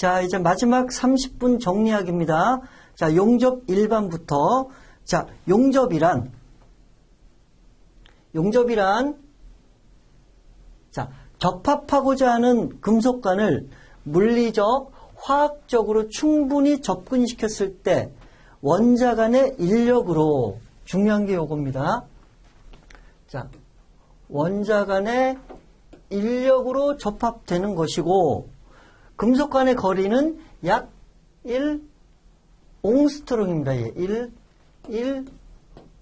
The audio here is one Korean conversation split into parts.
자, 이제 마지막 30분 정리하기입니다. 자, 용접 일반부터. 자, 용접이란, 자, 접합하고자 하는 금속관을 물리적, 화학적으로 충분히 접근시켰을 때 원자 간의 인력으로, 중요한 게 요겁니다. 자, 원자 간의 인력으로 접합되는 것이고, 금속 간의 거리는 약 1옹스트롱입니다.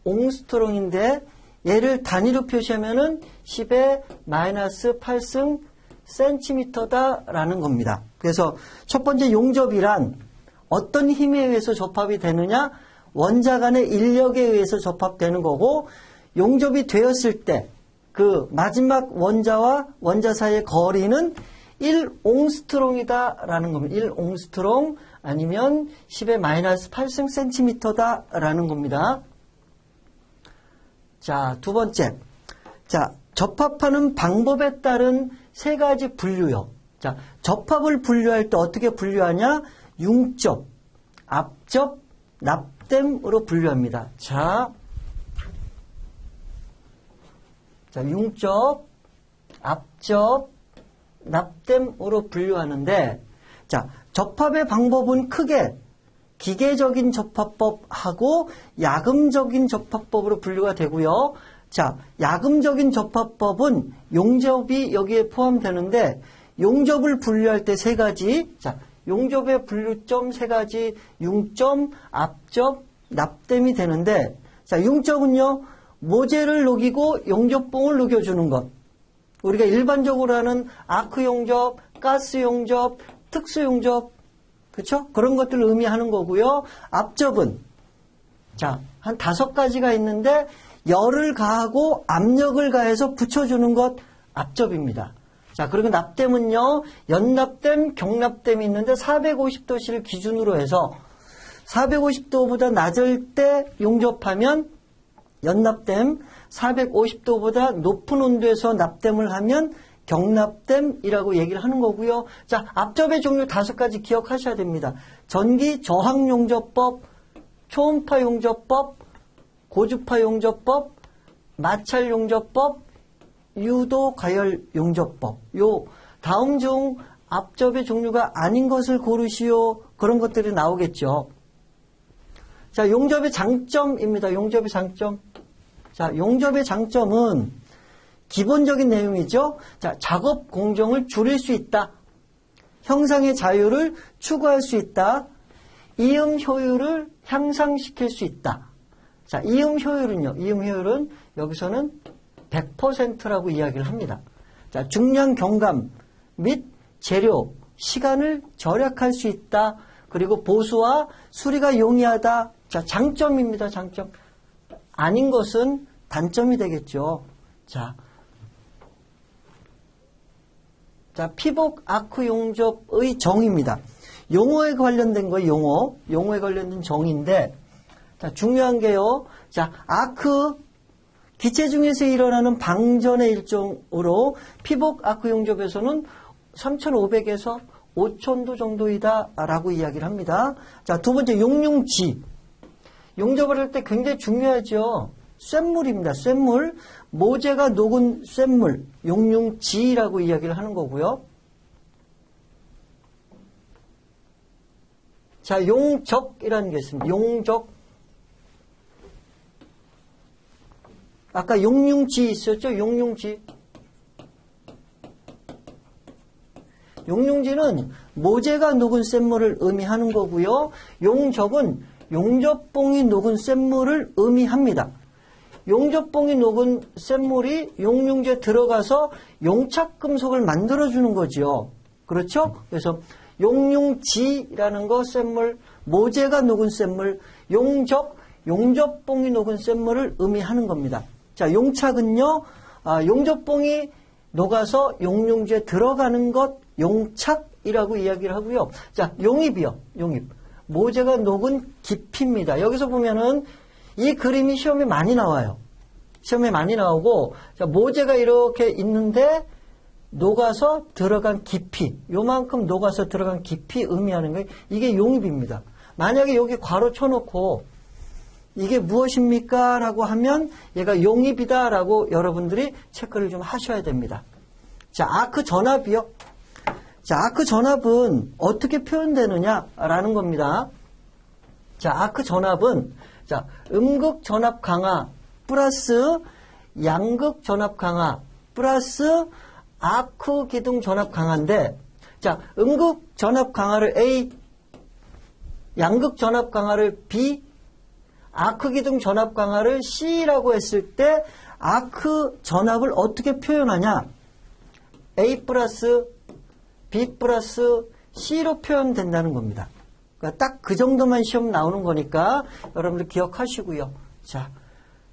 1옹스트롱인데 얘를 단위로 표시하면은 10의 마이너스 8승 센티미터다라는 겁니다. 그래서 첫 번째 용접이란 어떤 힘에 의해서 접합이 되느냐? 원자 간의 인력에 의해서 접합되는 거고, 용접이 되었을 때 그 마지막 원자와 원자 사이의 거리는 1옹스트롱이다라는 겁니다. 1옹스트롱 아니면 10의 마이너스 8승 센티미터다라는 겁니다. 자, 두 번째. 자, 접합하는 방법에 따른 세 가지 분류요. 자, 접합을 분류할 때 어떻게 분류하냐? 융접, 압접, 납땜으로 분류합니다. 자, 융접, 압접, 납땜으로 분류하는데, 자, 접합의 방법은 크게 기계적인 접합법하고 야금적인 접합법으로 분류가 되고요. 자, 야금적인 접합법은 용접이 여기에 포함되는데, 용접을 분류할 때 세 가지, 자, 용접의 분류점 세 가지, 융점, 압접, 납땜이 되는데, 자, 융접은요, 모재를 녹이고 용접봉을 녹여주는 것. 우리가 일반적으로 하는 아크 용접, 가스 용접, 특수 용접, 그렇죠? 그런 것들을 의미하는 거고요. 압접은, 자, 한 5가지가 있는데, 열을 가하고 압력을 가해서 붙여주는 것, 압접입니다. 자, 그리고 납땜은요, 연납땜, 경납땜이 있는데 450도씨를 기준으로 해서 450도보다 낮을 때 용접하면 연납땜, 450도보다 높은 온도에서 납땜을 하면 경납땜이라고 얘기를 하는 거고요. 자, 압접의 종류 5가지 기억하셔야 됩니다. 전기 저항 용접법, 초음파 용접법, 고주파 용접법, 마찰 용접법, 유도 가열 용접법. 요 다음 중 압접의 종류가 아닌 것을 고르시오. 그런 것들이 나오겠죠. 자, 용접의 장점입니다. 용접의 장점. 자, 용접의 장점은 기본적인 내용이죠. 자, 작업 공정을 줄일 수 있다. 형상의 자유를 추구할 수 있다. 이음 효율을 향상시킬 수 있다. 자, 이음 효율은요. 이음 효율은 여기서는 100%라고 이야기를 합니다. 자, 중량 경감 및 재료, 시간을 절약할 수 있다. 그리고 보수와 수리가 용이하다. 자, 장점입니다. 장점. 아닌 것은 단점이 되겠죠. 자, 피복 아크 용접의 정의입니다. 용어에 관련된 거 용어에 관련된 정의인데, 자, 중요한 게요. 자, 아크 기체 중에서 일어나는 방전의 일종으로 피복 아크 용접에서는 3,500에서 5,000도 정도이다라고 이야기를 합니다. 자, 두 번째 용융지. 용접을 할 때 굉장히 중요하죠. 쇳물입니다. 쇳물. 모재가 녹은 쇳물. 용융지라고 이야기를 하는 거고요. 자, 용적이라는 게 있습니다. 용적. 아까 용융지 있었죠? 용융지. 용융지는 모재가 녹은 쇳물을 의미하는 거고요. 용적은 용접봉이 녹은 쇳물을 의미합니다. 용접봉이 녹은 쇳물이 용융지에 들어가서 용착금속을 만들어주는 거죠. 그렇죠? 그래서 용융지라는 거 쇳물, 모재가 녹은 쇳물, 용적, 용접봉이 녹은 쇳물을 의미하는 겁니다. 자, 용착은요, 용접봉이 녹아서 용융지에 들어가는 것, 용착이라고 이야기를 하고요. 자, 용입이요. 용입. 모재가 녹은 깊이입니다. 여기서 보면은 이 그림이 시험에 많이 나와요. 시험에 많이 나오고, 자, 모재가 이렇게 있는데 녹아서 들어간 깊이, 요만큼 녹아서 들어간 깊이 의미하는 거예요. 이게 용입입니다. 만약에 여기 괄호 쳐놓고 이게 무엇입니까? 라고 하면 얘가 용입이다 라고 여러분들이 체크를 좀 하셔야 됩니다. 자, 아크 전압이요. 자, 아크 전압은 어떻게 표현되느냐 라는 겁니다. 자, 아크 전압은 자, 음극 전압 강화 플러스 양극 전압 강화 플러스 아크 기둥 전압 강화인데, 자, 음극 전압 강화를 A, 양극 전압 강화를 B, 아크 기둥 전압 강화를 C라고 했을 때 아크 전압을 어떻게 표현하냐? A 플러스 B 플러스 C로 표현된다는 겁니다. 그러니까 딱 그 정도만 시험 나오는 거니까 여러분들 기억하시고요. 자,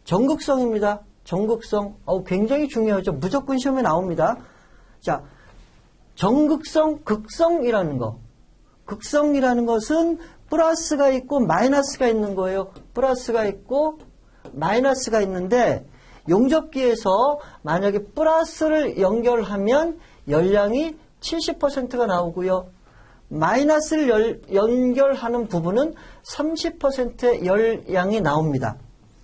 전극성입니다. 전극성. 굉장히 중요하죠. 무조건 시험에 나옵니다. 자, 전극성, 극성이라는 거. 극성이라는 것은 플러스가 있고 마이너스가 있는 거예요. 플러스가 있고 마이너스가 있는데 용접기에서 만약에 플러스를 연결하면 열량이 70%가 나오고요. 마이너스를 연결하는 부분은 30%의 열량이 나옵니다.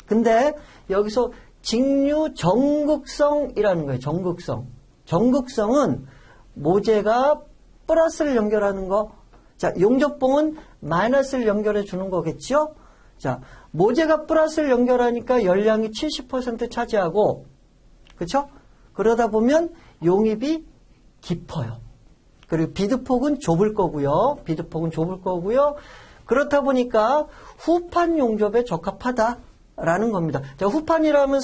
근데 여기서 직류 전극성이라는 거예요. 전극성. 전극성은 모재가 플러스를 연결하는 거. 자, 용접봉은 마이너스를 연결해 주는 거겠죠? 자, 모재가 플러스를 연결하니까 열량이 70% 차지하고, 그렇죠? 그러다 보면 용입이 깊어요. 그리고 비드폭은 좁을 거고요. 비드폭은 좁을 거고요. 그렇다 보니까 후판 용접에 적합하다라는 겁니다. 자, 후판이라면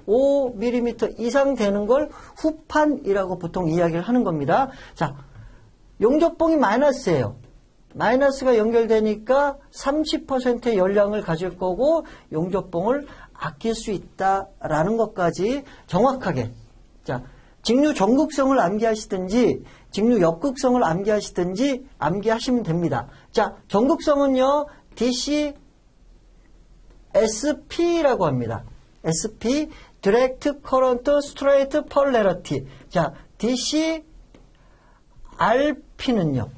3.5mm 이상 되는 걸 후판이라고 보통 이야기를 하는 겁니다. 자, 용접봉이 마이너스예요. 마이너스가 연결되니까 30%의 열량을 가질 거고 용접봉을 아낄 수 있다라는 것까지 정확하게, 자, 직류 전극성을 암기하시든지 직류 역극성을 암기하시든지 암기하시면 됩니다. 자, 전극성은요, DC SP라고 합니다. SP, Direct Current Straight Polarity. 자, DC RP는요,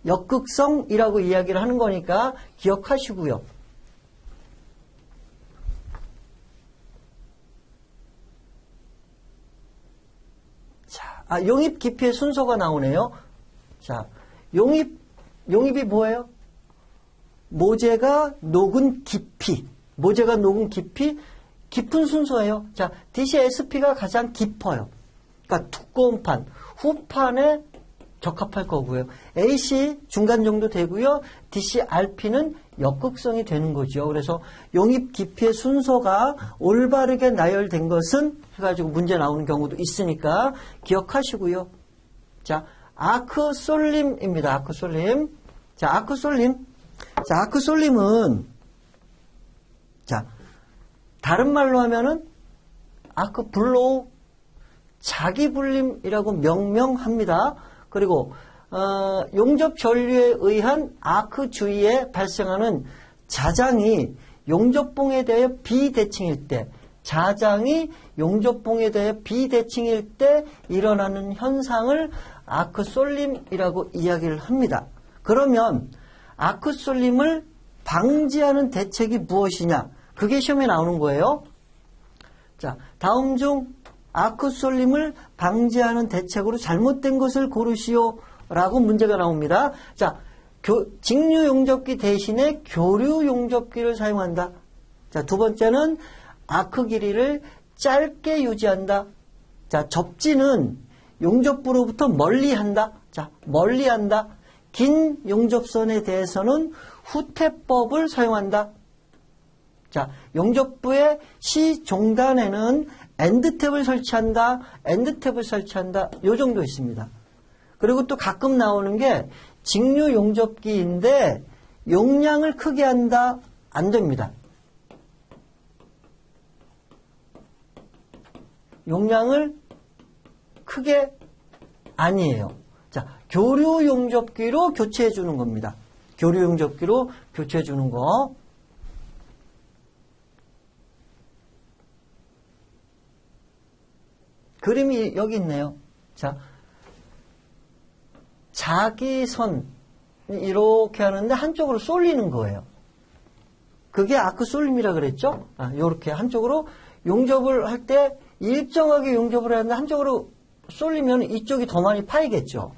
역극성이라고 이야기를 하는 거니까 기억하시고요. 자, 용입 깊이의 순서가 나오네요. 자, 용입이 뭐예요? 모재가 녹은 깊이. 모재가 녹은 깊이, 깊은 순서예요. 자, DCSP가 가장 깊어요. 그러니까 두꺼운 판, 후판에 적합할 거고요. AC 중간 정도 되고요. DCRP는 역극성이 되는 거죠. 그래서 용입 깊이의 순서가 올바르게 나열된 것은 해가지고 문제 나오는 경우도 있으니까 기억하시고요. 자, 아크솔림입니다. 아크솔림. 자, 아크솔림. 자, 아크솔림은, 자, 다른 말로 하면은 아크블로우, 자기불림이라고 명명합니다. 그리고 용접 전류에 의한 아크 주위에 발생하는 자장이 용접봉에 대해 비대칭일 때, 자장이 용접봉에 대해 비대칭일 때 일어나는 현상을 아크솔림이라고 이야기를 합니다. 그러면 아크솔림을 방지하는 대책이 무엇이냐? 그게 시험에 나오는 거예요. 자, 다음 중 아크솔림을 방지하는 대책으로 잘못된 것을 고르시오 라고 문제가 나옵니다. 자, 직류 용접기 대신에 교류 용접기를 사용한다. 자, 두 번째는 아크 길이를 짧게 유지한다. 자, 접지는 용접부로부터 멀리한다. 자, 멀리한다. 긴 용접선에 대해서는 후퇴법을 사용한다. 자, 용접부의 시종단에는 엔드탭을 설치한다. 엔드탭을 설치한다. 요 정도 있습니다. 그리고 또 가끔 나오는 게 직류 용접기인데 용량을 크게 한다. 안 됩니다. 용량을 크게 아니에요. 자, 교류 용접기로 교체해 주는 겁니다. 교류 용접기로 교체해 주는 거. 그림이 여기 있네요. 자, 자기선 이렇게 하는데 한쪽으로 쏠리는 거예요. 그게 아크 쏠림이라 그랬죠? 이렇게 한쪽으로 용접을 할 때 일정하게 용접을 하는데 한쪽으로 쏠리면 이쪽이 더 많이 파이겠죠.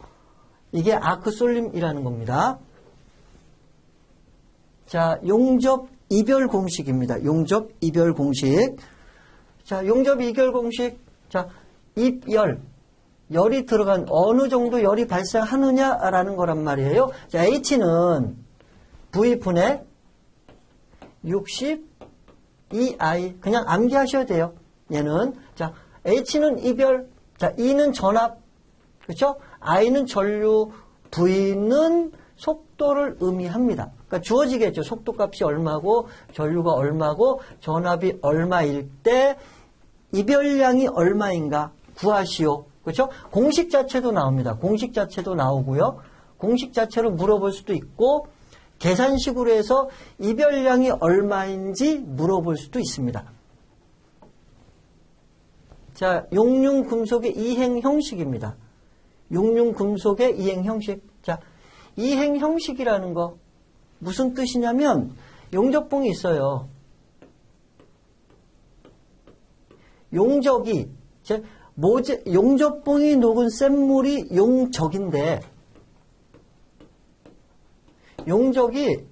이게 아크 쏠림이라는 겁니다. 자, 용접 이별 공식입니다. 용접 이별 공식. 자, 용접 이별 공식. 자, 입열. 열이 들어간 어느 정도 열이 발생하느냐라는 거란 말이에요. 자, H는 V분의 62I. 그냥 암기하셔야 돼요. 얘는. 자, H는 이별. 자, E는 전압. 그렇죠? I는 전류. V는 속도를 의미합니다. 그러니까 주어지겠죠. 속도값이 얼마고 전류가 얼마고 전압이 얼마일 때 이별량이 얼마인가 구하시오. 그렇죠? 공식 자체도 나옵니다. 공식 자체도 나오고요. 공식 자체로 물어볼 수도 있고 계산식으로 해서 이별량이 얼마인지 물어볼 수도 있습니다. 자, 용융 금속의 이행 형식입니다. 용융 금속의 이행 형식. 자, 이행 형식이라는 거 무슨 뜻이냐면 용접봉이 있어요. 용적이 용접봉이 녹은 쇳물이 용적인데 용적이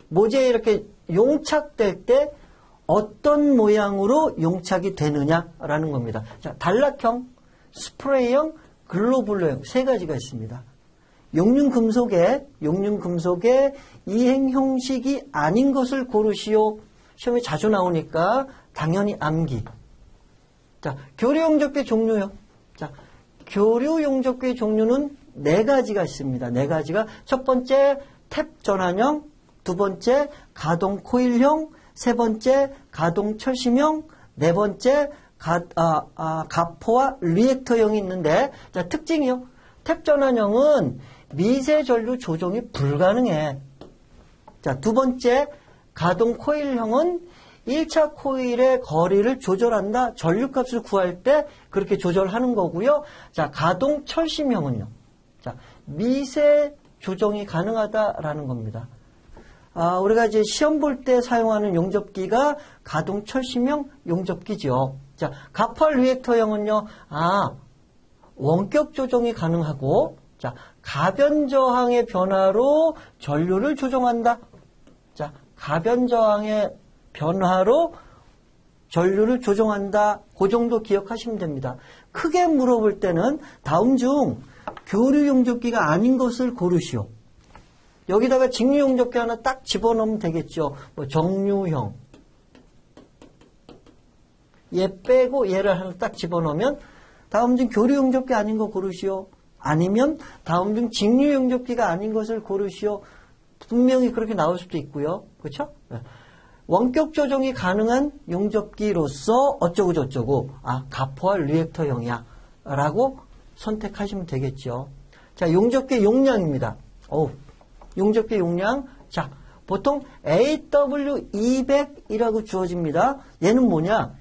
모재에 이렇게 용착될 때 어떤 모양으로 용착이 되느냐라는 겁니다. 자, 단락형, 스프레이형, 글로불러형 세 가지가 있습니다. 용융금속의 이행 형식이 아닌 것을 고르시오. 시험에 자주 나오니까 당연히 암기. 자, 교류용접기 종류요. 자, 교류용접기 종류는 네 가지가 있습니다. 네 가지가. 첫 번째 탭 전환형, 두 번째 가동 코일형, 세 번째 가동 철심형, 네 번째 가포와 리액터형이 있는데, 자, 특징이요. 탭 전환형은 미세 전류 조정이 불가능해. 자, 두 번째 가동 코일형은 1차 코일의 거리를 조절한다. 전류값을 구할 때 그렇게 조절하는 거고요. 자, 가동 철심형은요. 자, 미세 조정이 가능하다라는 겁니다. 우리가 이제 시험 볼 때 사용하는 용접기가 가동 철심형 용접기죠. 자, 가포 리액터형은요. 원격 조정이 가능하고, 자, 가변 저항의 변화로 전류를 조정한다. 자, 가변 저항의 변화로 전류를 조정한다. 그 정도 기억하시면 됩니다. 크게 물어볼 때는 다음 중 교류 용접기가 아닌 것을 고르시오. 여기다가 직류 용접기 하나 딱 집어넣으면 되겠죠. 뭐 정류형. 얘 빼고 얘를 하나 딱 집어넣으면 다음 중 교류 용접기 아닌 거 고르시오. 아니면 다음 중 직류 용접기가 아닌 것을 고르시오. 분명히 그렇게 나올 수도 있고요. 그렇죠? 원격 조정이 가능한 용접기로서 어쩌고 저쩌고 가포와 리액터형이야 라고 선택하시면 되겠죠. 자, 용접기 용량입니다. 용접기 용량. 자, 보통 AW200이라고 주어집니다. 얘는 뭐냐?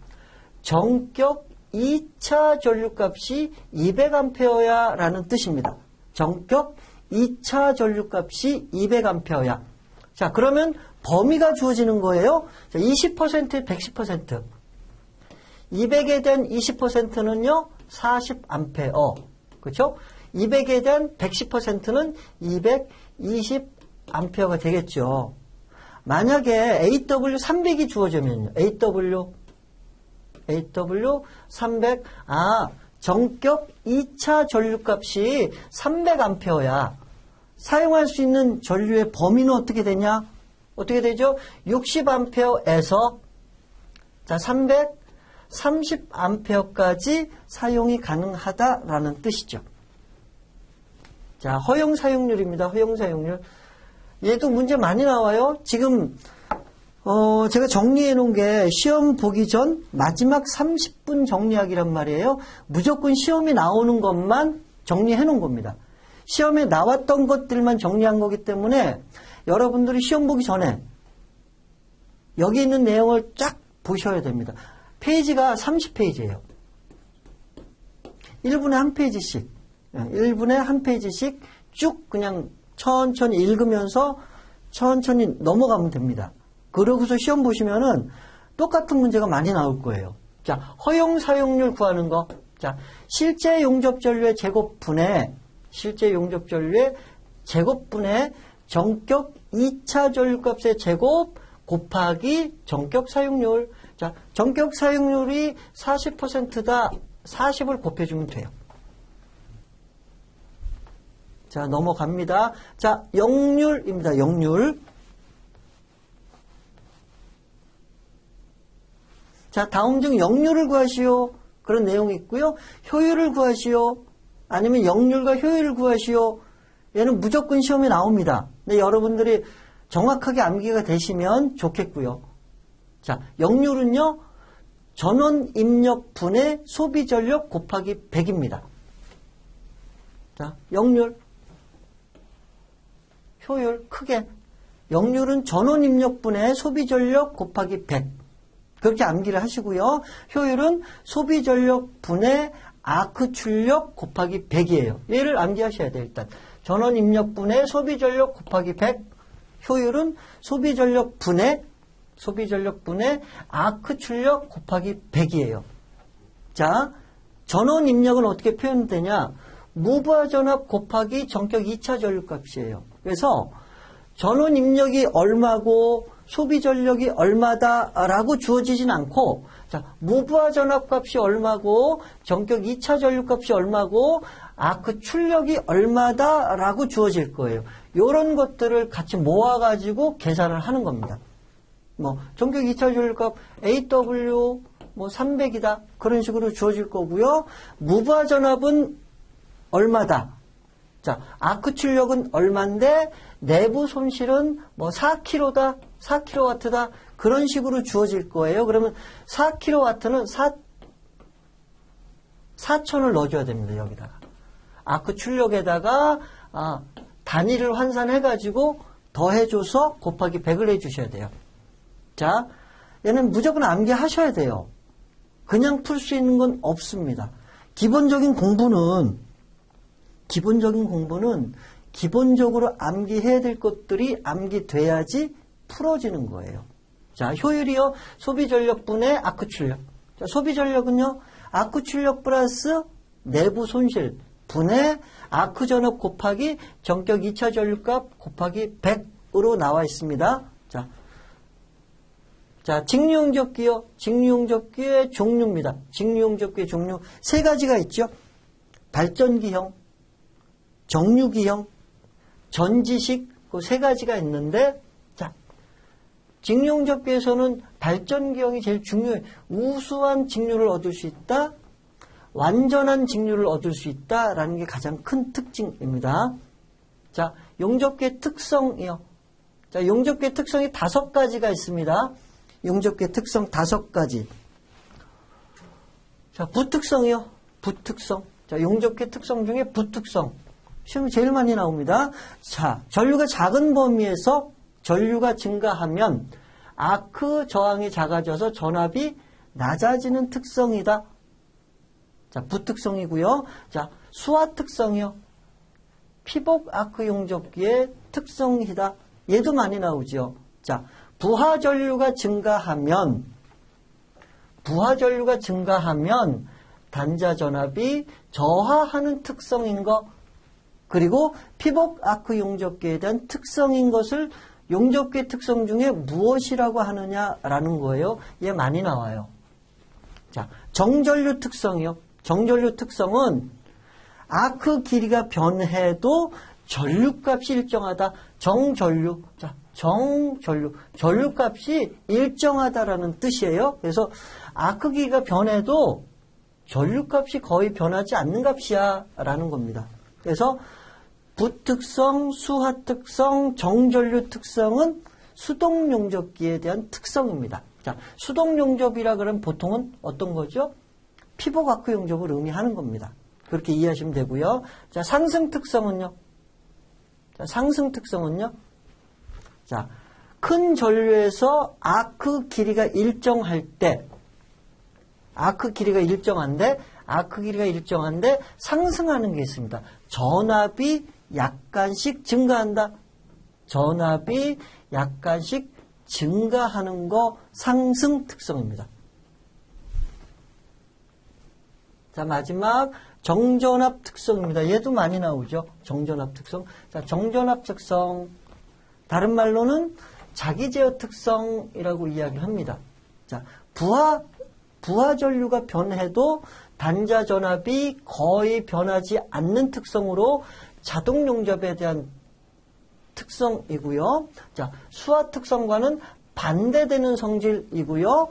정격 2차 전류값이 200A 라는 뜻입니다. 정격 2차 전류값이 200A야. 자, 그러면 범위가 주어지는 거예요. 자, 20%, 110%. 200에 대한 20%는요, 40A. 그렇죠? 200에 대한 110%는 220A가 되겠죠. 만약에 AW300이 주어지면요. AW300. 정격 2차 전류값이 300A야. 사용할 수 있는 전류의 범위는 어떻게 되냐? 어떻게 되죠? 60A에서 자, 330A까지 사용이 가능하다라는 뜻이죠. 자, 허용 사용률입니다. 허용 사용률. 얘도 문제 많이 나와요. 지금 제가 정리해 놓은 게 시험 보기 전 마지막 30분 정리하기란 말이에요. 무조건 시험에 나오는 것만 정리해 놓은 겁니다. 시험에 나왔던 것들만 정리한 거기 때문에 여러분들이 시험 보기 전에 여기 있는 내용을 쫙 보셔야 됩니다. 페이지가 30페이지예요. 1분에 한 페이지씩, 1분에 한 페이지씩 쭉 그냥 천천히 읽으면서 천천히 넘어가면 됩니다. 그러고서 시험 보시면은 똑같은 문제가 많이 나올 거예요. 자, 허용 사용률 구하는 거. 자, 실제 용접 전류의 제곱분의 전격 2차 전류값의 제곱 곱하기 전격 사용률. 자, 전격 사용률이 40%다. 40을 곱해주면 돼요. 자, 넘어갑니다. 자, 역률입니다. 역률. 자, 다음 중 역률을 구하시오. 그런 내용이 있고요. 효율을 구하시오. 아니면 역률과 효율을 구하시오. 얘는 무조건 시험에 나옵니다. 근데 여러분들이 정확하게 암기가 되시면 좋겠고요. 자, 역률은요. 전원 입력 분의 소비 전력 곱하기 100입니다. 자, 역률. 효율 크게. 역률은 전원 입력 분의 소비 전력 곱하기 100. 그렇게 암기를 하시고요. 효율은 소비 전력 분의 아크 출력 곱하기 100이에요. 얘를 암기하셔야 돼요. 일단 전원 입력 분의 소비 전력 곱하기 100. 효율은 소비 전력 분의 아크 출력 곱하기 100이에요. 자, 전원 입력은 어떻게 표현되냐? 무부하 전압 곱하기 전격 2차 전류값이에요. 그래서 전원 입력이 얼마고 소비 전력이 얼마다라고 주어지진 않고, 자, 무부하 전압값이 얼마고 전격 2차 전류값이 얼마고 아크 출력이 얼마다라고 주어질 거예요. 이런 것들을 같이 모아가지고 계산을 하는 겁니다. 뭐 전격 2차 전류값 AW 300이다 그런 식으로 주어질 거고요. 무부하 전압은 얼마다. 자, 아크 출력은 얼마인데 내부 손실은 4kW다, 4kW다 그런 식으로 주어질 거예요. 그러면 4kW는 4,000을 넣어줘야 됩니다. 여기다가 아크 출력에다가 단위를 환산해가지고 더해줘서 곱하기 100을 해주셔야 돼요. 자, 얘는 무조건 암기하셔야 돼요. 그냥 풀 수 있는 건 없습니다. 기본적인 공부는 기본적으로 암기해야 될 것들이 암기돼야지 풀어지는 거예요. 자, 효율이요. 소비 전력분의 아크 출력. 자, 소비 전력은요. 아크 출력 플러스 내부 손실 분의 아크 전압 곱하기 전격 2차 전류값 곱하기 100으로 나와 있습니다. 자, 직류용접기요. 직류용접기의 종류입니다. 직류용접기의 종류 세 가지가 있죠. 발전기형, 정류기형, 전지식 그 세 가지가 있는데, 자, 직류용접기에서는 발전기형이 제일 중요해요. 우수한 직류를 얻을 수 있다, 완전한 직류를 얻을 수 있다라는 게 가장 큰 특징입니다. 자, 용접기의 특성이요. 자, 용접기의 특성이 5가지가 있습니다. 용접기의 특성 5가지. 자, 부특성이요. 부특성. 자, 용접기의 특성 중에 부특성. 시험이 제일 많이 나옵니다. 자, 전류가 작은 범위에서 전류가 증가하면 아크 저항이 작아져서 전압이 낮아지는 특성이다. 자, 부특성이고요. 자, 수화 특성이요. 피복 아크 용접기의 특성이다. 얘도 많이 나오죠. 자, 부하 전류가 증가하면 단자 전압이 저하하는 특성인 것, 그리고 피복 아크 용접기에 대한 특성인 것을 용접기의 특성 중에 무엇이라고 하느냐라는 거예요. 얘 많이 나와요. 자, 정전류 특성이요. 정전류 특성은 아크 길이가 변해도 전류값이 일정하다. 정전류. 자, 정전류. 전류값이 일정하다라는 뜻이에요. 그래서 아크 길이가 변해도 전류값이 거의 변하지 않는 값이야 라는 겁니다. 그래서 부특성, 수하특성, 정전류 특성은 수동용접기에 대한 특성입니다. 자, 수동용접이라 그러면 보통은 어떤 거죠? 피복 아크 용접을 의미하는 겁니다. 그렇게 이해하시면 되고요. 자, 상승 특성은요. 자, 큰 전류에서 아크 길이가 일정한데 아크 길이가 일정한데 상승하는 게 있습니다. 전압이 약간씩 증가한다. 전압이 약간씩 증가하는 거 상승 특성입니다. 자, 마지막 정전압 특성입니다. 얘도 많이 나오죠. 정전압 특성. 자, 정전압 특성. 다른 말로는 자기 제어 특성이라고 이야기를 합니다. 자, 부하 전류가 변해도 단자 전압이 거의 변하지 않는 특성으로 자동 용접에 대한 특성이고요. 자, 수하 특성과는 반대되는 성질이고요.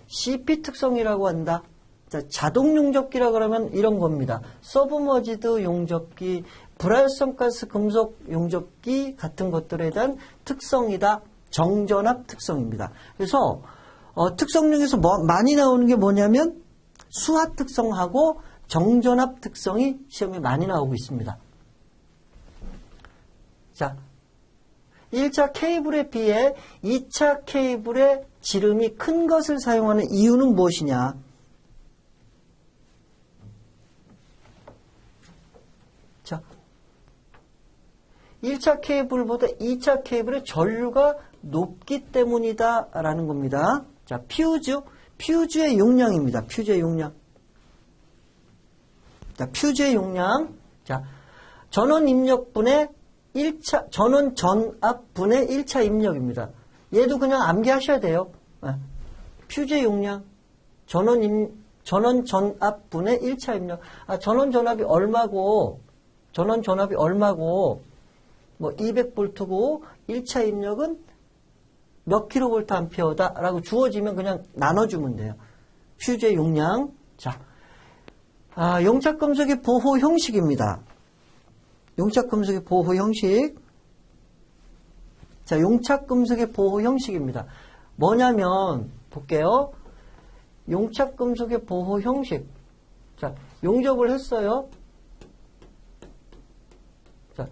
CP 특성이라고 한다. 자, 자동 용접기라 그러면 이런 겁니다. 서브머지드 용접기, 불활성 가스 금속 용접기 같은 것들에 대한 특성이다. 정전압 특성입니다. 그래서 특성 중에서 많이 나오는 게 뭐냐면 수하 특성하고 정전압 특성이 시험에 많이 나오고 있습니다. 자, 1차 케이블에 비해 2차 케이블의 지름이 큰 것을 사용하는 이유는 무엇이냐? 자, 1차 케이블보다 2차 케이블의 전류가 높기 때문이다라는 겁니다. 자, 퓨즈의 용량입니다. 퓨즈의 용량. 자, 퓨즈의 용량. 자, 전원 입력분의 1차, 전원 전압분의 1차 입력입니다. 얘도 그냥 암기하셔야 돼요. 퓨즈의 용량. 전원 전압분의 1차 입력. 전원 전압이 얼마고, 뭐 200볼트고 1차 입력은 몇 킬로볼트 암페어다라고 주어지면 그냥 나눠주면 돼요. 퓨즈의 용량. 자, 용착금속의 보호 형식입니다. 용착금속의 보호 형식. 자, 용착금속의 보호 형식입니다. 뭐냐면, 볼게요. 용착금속의 보호 형식. 자, 용접을 했어요. 자,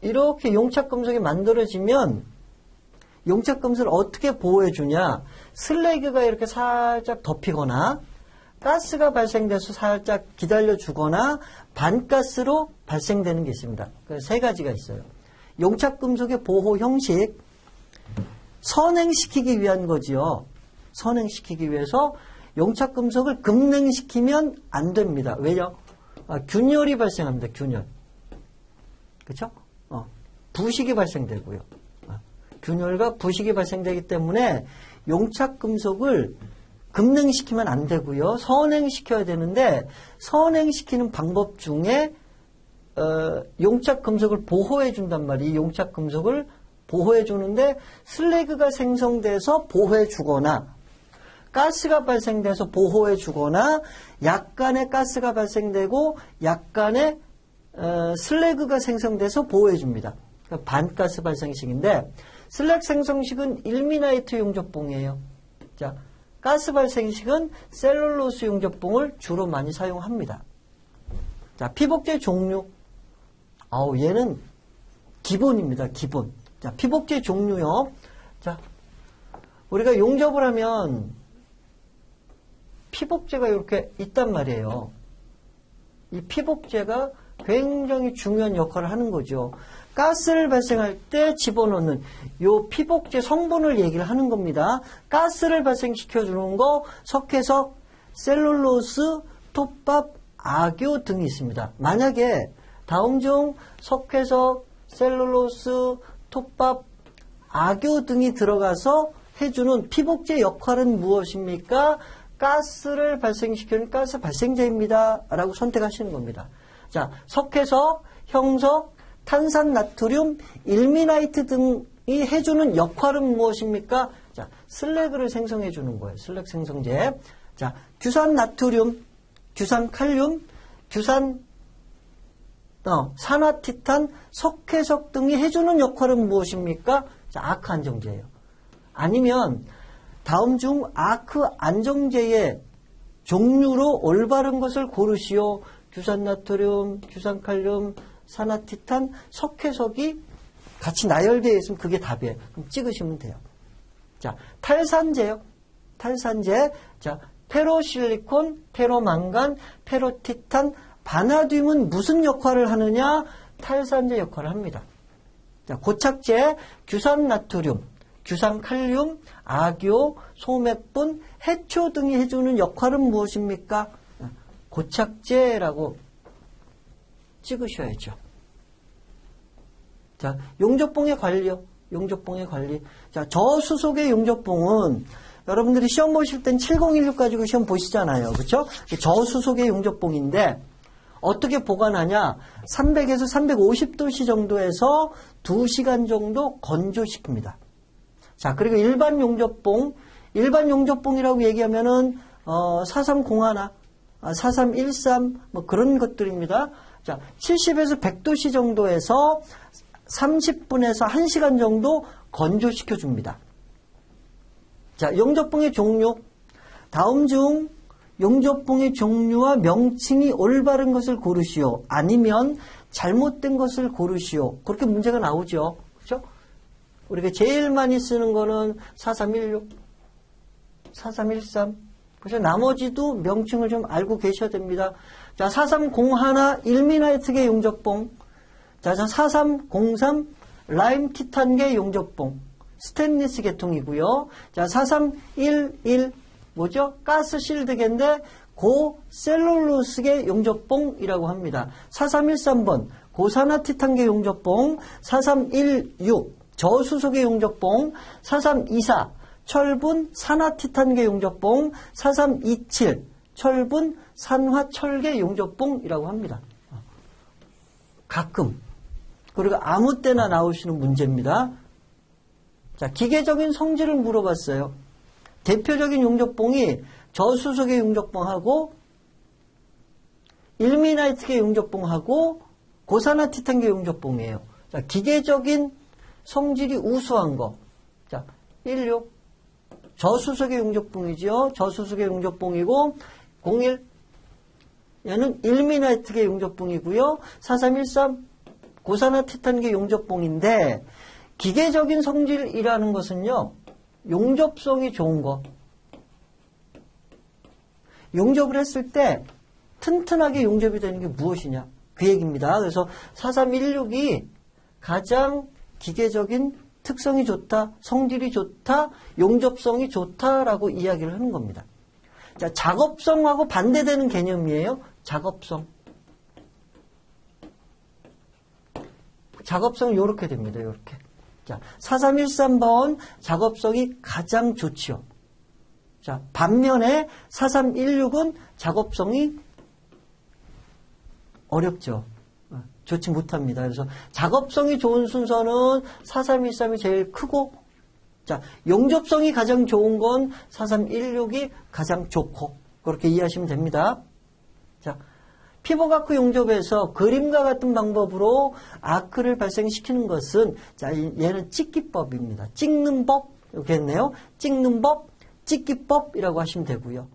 이렇게 용착금속이 만들어지면 용착금속을 어떻게 보호해주냐. 슬래그가 이렇게 살짝 덮이거나 가스가 발생돼서 살짝 기다려주거나 반가스로 발생되는 게 있습니다. 그래서 세 가지가 있어요. 용착금속의 보호 형식, 선행시키기 위한 거지요. 선행시키기 위해서 용착금속을 급냉시키면 안 됩니다. 왜요? 균열이 발생합니다. 균열. 그렇죠? 부식이 발생되고요. 균열과 부식이 발생되기 때문에 용착금속을 급냉시키면 안 되고요. 선행시켜야 되는데 선행시키는 방법 중에 용착금속을 보호해 준단 말이에요. 용착금속을 보호해 주는데 슬래그가 생성돼서 보호해 주거나 가스가 발생돼서 보호해 주거나 약간의 가스가 발생되고 약간의 슬래그가 생성돼서 보호해 줍니다. 그러니까 반가스 발생식인데 슬래그 생성식은 일미나이트 용접봉이에요. 자, 가스 발생식은 셀룰로스 용접봉을 주로 많이 사용합니다. 자, 피복제 종류. 얘는 기본입니다. 기본. 자, 피복제 종류요. 자, 우리가 용접을 하면 피복제가 이렇게 있단 말이에요. 이 피복제가 굉장히 중요한 역할을 하는 거죠. 가스를 발생할 때 집어넣는 요 피복제 성분을 얘기를 하는 겁니다. 가스를 발생시켜주는 거 석회석, 셀룰로스, 톱밥, 악유 등이 있습니다. 만약에 다음 중 석회석, 셀룰로스, 톱밥, 악유 등이 들어가서 해주는 피복제 역할은 무엇입니까? 가스를 발생시키는 가스 발생제입니다. 라고 선택하시는 겁니다. 자, 석회석, 형석, 탄산 나트륨, 일미나이트 등이 해주는 역할은 무엇입니까? 자, 슬래그를 생성해 주는 거예요. 슬래그 생성제. 자, 규산 나트륨, 규산 칼륨, 규산 산화티탄, 석회석 등이 해주는 역할은 무엇입니까? 자, 아크 안정제예요. 아니면 다음 중 아크 안정제의 종류로 올바른 것을 고르시오. 규산 나트륨, 규산 칼륨, 산화티탄, 석회석이 같이 나열되어 있으면 그게 답이에요. 그럼 찍으시면 돼요. 자, 탈산제요. 탈산제. 자, 페로실리콘, 페로망간, 페로티탄, 바나듐은 무슨 역할을 하느냐? 탈산제 역할을 합니다. 자, 고착제, 규산나트륨, 규산칼륨, 악교, 소매분, 해초 등이 해주는 역할은 무엇입니까? 고착제라고 찍으셔야죠. 자, 용접봉의 관리요. 용접봉의 관리. 자, 저수속의 용접봉은 여러분들이 시험 보실 땐 7016 가지고 시험 보시잖아요. 그렇죠? 저수속의 용접봉인데 어떻게 보관하냐? 300에서 350도씨 정도에서 2시간 정도 건조시킵니다. 자, 그리고 일반 용접봉이라고 얘기하면은 4301, 4313 뭐 그런 것들입니다. 자, 70에서 100도씨 정도에서 30분에서 1시간 정도 건조시켜 줍니다. 자, 용접봉의 종류. 다음 중 용접봉의 종류와 명칭이 올바른 것을 고르시오. 아니면 잘못된 것을 고르시오. 그렇게 문제가 나오죠. 그렇죠? 우리가 제일 많이 쓰는 거는 4316, 4313. 그래서 나머지도 명칭을 좀 알고 계셔야 됩니다. 자, 4301 일미나이트계 용접봉. 자, 4303 라임 티탄계 용접봉. 스테인리스 계통이고요. 자, 4311 뭐죠? 가스 실드계인데 고셀룰로스계 용접봉이라고 합니다. 4313번 고산화 티탄계 용접봉, 4316 저수소계 용접봉, 4324 철분 산화 티탄계 용접봉, 4327 철분 산화 철계 용접봉이라고 합니다. 가끔 그리고 아무 때나 나오시는 문제입니다. 자, 기계적인 성질을 물어봤어요. 대표적인 용접봉이 저수소계 용접봉하고 일미나이트계 용접봉하고 고산화 티탄계 용접봉이에요. 자, 기계적인 성질이 우수한 거. 자, 16 저수소계 용접봉이죠. 저수소계 용접봉이고 01 얘는 일미나이트계 용접봉이고요. 4313 고산화 티탄계 용접봉인데 기계적인 성질이라는 것은요. 용접성이 좋은 거. 용접을 했을 때 튼튼하게 용접이 되는 게 무엇이냐. 그 얘기입니다. 그래서 4316이 가장 기계적인 특성이 좋다, 성질이 좋다, 용접성이 좋다라고 이야기를 하는 겁니다. 자, 작업성하고 반대되는 개념이에요. 작업성. 작업성은 이렇게 됩니다. 이렇게. 자, 4313번 작업성이 가장 좋지요. 자, 반면에 4316은 작업성이 어렵죠. 좋지 못합니다. 그래서 작업성이 좋은 순서는 4313이 제일 크고, 자, 용접성이 가장 좋은 건 4316이 가장 좋고, 그렇게 이해하시면 됩니다. 자, 피부과크 용접에서 그림과 같은 방법으로 아크를 발생시키는 것은, 자, 얘는 찍기법입니다. 찍는 법, 이렇게 했네요. 찍는 법, 찍기법이라고 하시면 되고요.